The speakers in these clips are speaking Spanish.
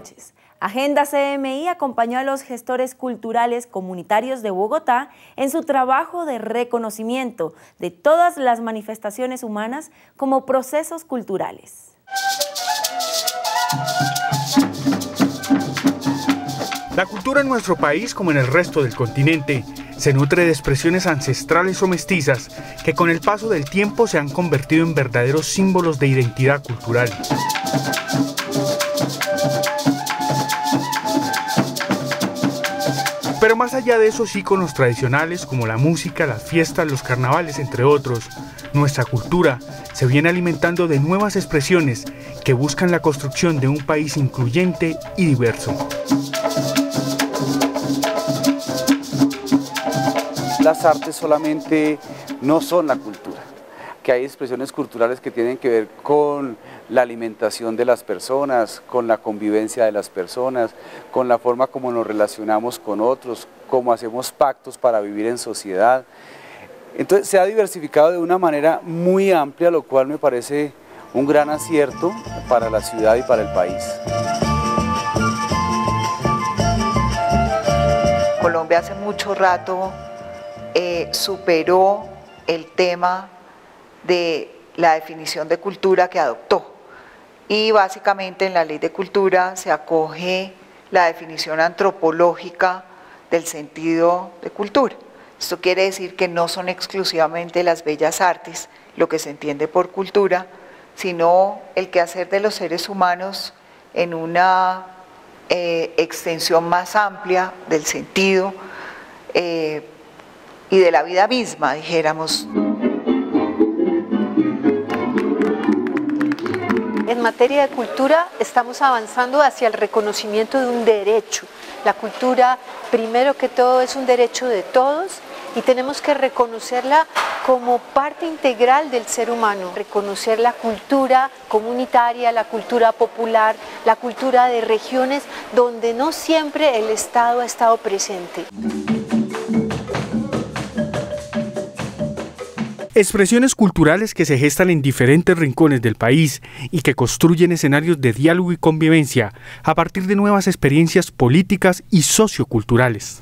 noches. Agenda CMI acompañó a los gestores culturales comunitarios de Bogotá en su trabajo de reconocimiento de todas las manifestaciones humanas como procesos culturales. La cultura en nuestro país, como en el resto del continente, se nutre de expresiones ancestrales o mestizas que con el paso del tiempo se han convertido en verdaderos símbolos de identidad cultural. Pero más allá de esos íconos tradicionales como la música, las fiestas, los carnavales, entre otros, nuestra cultura se viene alimentando de nuevas expresiones que buscan la construcción de un país incluyente y diverso. Las artes solamente no son la cultura, que hay expresiones culturales que tienen que ver con la alimentación de las personas, con la convivencia de las personas, con la forma como nos relacionamos con otros, cómo hacemos pactos para vivir en sociedad. Entonces se ha diversificado de una manera muy amplia, lo cual me parece un gran acierto para la ciudad y para el país. Colombia hace mucho rato superó el tema de la definición de cultura que adoptó y básicamente en la Ley de Cultura se acoge la definición antropológica del sentido de cultura. Esto quiere decir que no son exclusivamente las bellas artes lo que se entiende por cultura, sino el quehacer de los seres humanos en una extensión más amplia del sentido y de la vida misma, dijéramos. En materia de cultura estamos avanzando hacia el reconocimiento de un derecho. La cultura, primero que todo, es un derecho de todos y tenemos que reconocerla como parte integral del ser humano. Reconocer la cultura comunitaria, la cultura popular, la cultura de regiones donde no siempre el Estado ha estado presente. Expresiones culturales que se gestan en diferentes rincones del país y que construyen escenarios de diálogo y convivencia a partir de nuevas experiencias políticas y socioculturales.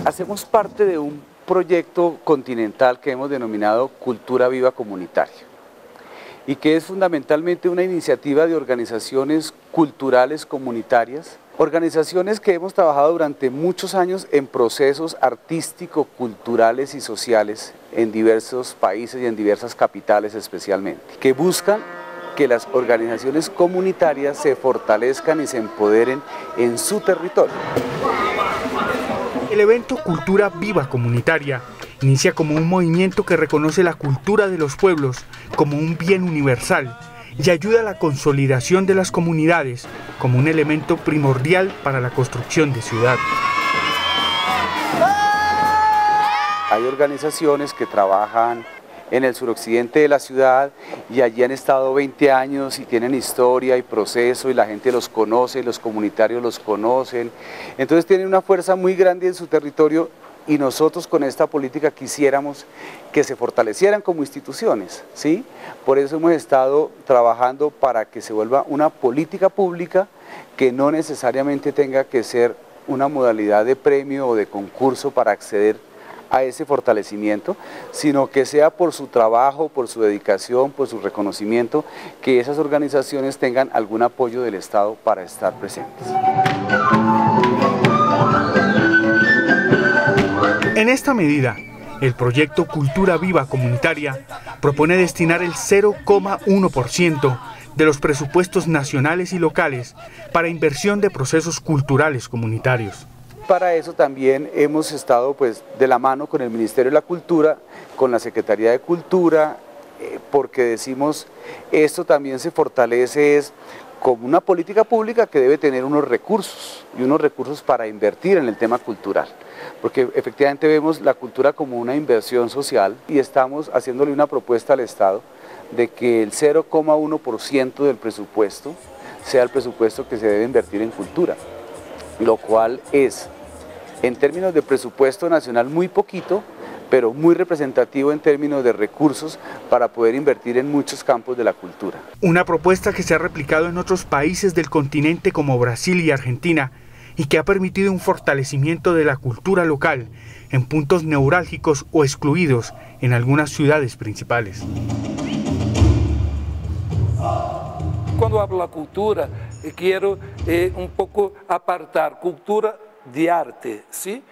Hacemos parte de un proyecto continental que hemos denominado Cultura Viva Comunitaria y que es fundamentalmente una iniciativa de organizaciones culturales comunitarias, organizaciones que hemos trabajado durante muchos años en procesos artísticos, culturales y sociales en diversos países y en diversas capitales especialmente, que buscan que las organizaciones comunitarias se fortalezcan y se empoderen en su territorio. El evento Cultura Viva Comunitaria inicia como un movimiento que reconoce la cultura de los pueblos como un bien universal y ayuda a la consolidación de las comunidades como un elemento primordial para la construcción de ciudad. Hay organizaciones que trabajan en el suroccidente de la ciudad y allí han estado 20 años y tienen historia y proceso y la gente los conoce, los comunitarios los conocen, entonces tienen una fuerza muy grande en su territorio y nosotros con esta política quisiéramos que se fortalecieran como instituciones, ¿sí? Por eso hemos estado trabajando para que se vuelva una política pública que no necesariamente tenga que ser una modalidad de premio o de concurso para acceder a ese fortalecimiento, sino que sea por su trabajo, por su dedicación, por su reconocimiento, que esas organizaciones tengan algún apoyo del Estado para estar presentes. En esta medida, el proyecto Cultura Viva Comunitaria propone destinar el 0,1% de los presupuestos nacionales y locales para inversión de procesos culturales comunitarios. Para eso también hemos estado de la mano con el Ministerio de la Cultura, con la Secretaría de Cultura, porque decimos esto también se fortalece como una política pública que debe tener unos recursos y unos recursos para invertir en el tema cultural, porque efectivamente vemos la cultura como una inversión social y estamos haciéndole una propuesta al Estado de que el 0,1% del presupuesto sea el presupuesto que se debe invertir en cultura, lo cual es, en términos de presupuesto nacional, muy poquito, pero muy representativo en términos de recursos para poder invertir en muchos campos de la cultura. Una propuesta que se ha replicado en otros países del continente como Brasil y Argentina y que ha permitido un fortalecimiento de la cultura local en puntos neurálgicos o excluidos en algunas ciudades principales. Cuando hablo de cultura, quiero un poco apartar cultura de arte, ¿sí?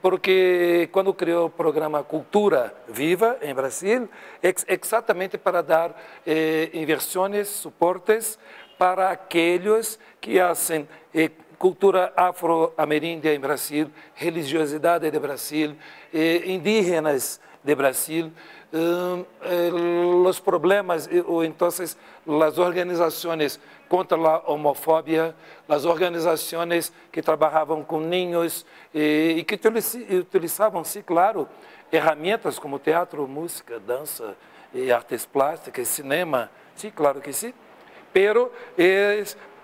Porque quando criou o programa Cultura Viva em Brasil, é exatamente para dar inversões, suportes para aqueles que fazem cultura afro-ameríndia em Brasil, religiosidade de Brasil, indígenas de Brasil, os problemas, ou então as organizações contra a homofobia, as organizações que trabalhavam com ninhos e que utilizavam, sim, claro, ferramentas como teatro, música, dança, artes plásticas, cinema, sim, claro que sim, pero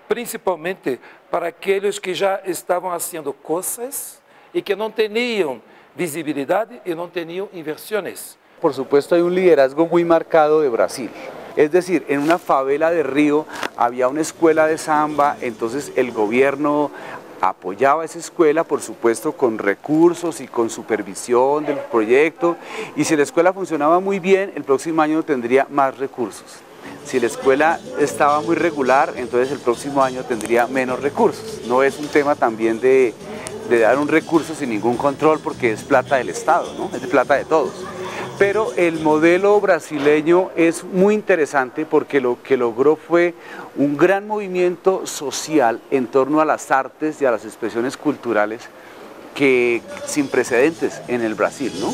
principalmente para aqueles que já estavam fazendo coisas e que não tinham visibilidade e não tinham inversões. Por supuesto, hay un liderazgo muy marcado de Brasil. Es decir, en una favela de Río había una escuela de samba, entonces el gobierno apoyaba esa escuela, por supuesto, con recursos y con supervisión del proyecto, y si la escuela funcionaba muy bien, el próximo año tendría más recursos. Si la escuela estaba muy regular, entonces el próximo año tendría menos recursos. No es un tema también de dar un recurso sin ningún control, porque es plata del Estado, ¿no? Es plata de todos. Pero el modelo brasileño es muy interesante porque lo que logró fue un gran movimiento social en torno a las artes y a las expresiones culturales que sin precedentes en el Brasil, ¿no?